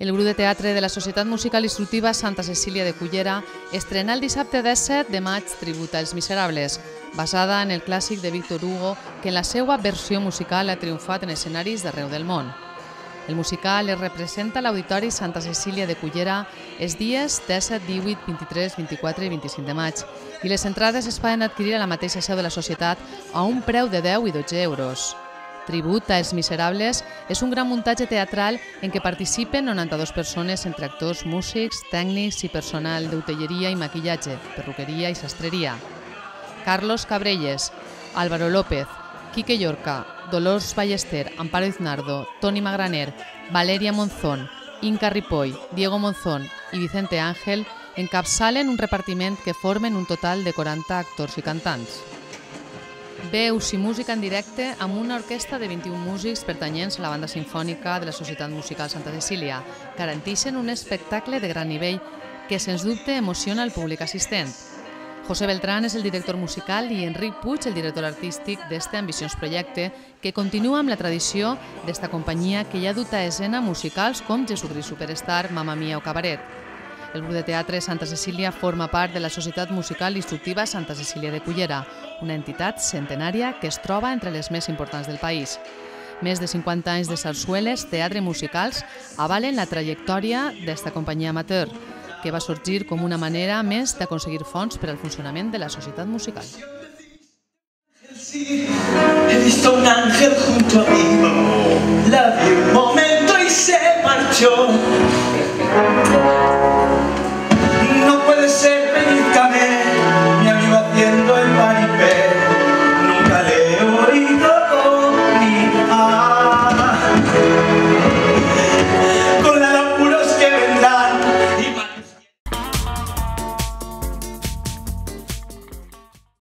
El grup de teatre de la Societat Musical Instructiva Santa Cecília de Cullera estrena el dissabte 17 de maig Tribut als Miserables, basada en el clàssic de Víctor Hugo, que en la seva versió musical ha triomfat en escenaris d'arreu del món. El musical es representa a l'Auditori Santa Cecília de Cullera els dies 17, 18, 23, 24 i 25 de maig i les entrades es poden adquirir a la mateixa seu de la societat a un preu de 10 i 12 euros. Tribut als Miserables és un gran muntatge teatral en què participen 92 persones entre actors, músics, tècnics i personal d'hotelleria i maquillatge, perruqueria i sastreria. Carlos Cabrelles, Álvaro López, Quique Llorca, Dolors Ballester, Amparo Iznardo, Toni Magraner, Valeria Monzón, Inca Ripoll, Diego Monzón i Vicente Ángel encapçalen un repartiment que formen un total de 40 actors i cantants. Veus i música en directe amb una orquestra de 21 músics pertanyents a la banda sinfònica de la Societat Musical Santa Cecília garanteixen un espectacle de gran nivell que, sens dubte, emociona el públic assistent. José Beltrán és el director musical i Enric Puig el director artístic d'este ambiciós projecte que continua amb la tradició d'esta companyia que ja ha dut a escena musicals com Jesucrist Superstar, Mamma Mia o Cabaret. El grup de teatre Santa Cecília forma part de la Societat Musical Instructiva Santa Cecília de Cullera, una entitat centenària que es troba entre les més importants del país. Més de 50 anys de sarsueles, teatre i musicals avalen la trajectòria d'esta companyia amateur, que va sorgir com una manera més d'aconseguir fons per al funcionament de la societat musical. Sí, he visto un ángel junto a mí, la vi un momento y se marchó.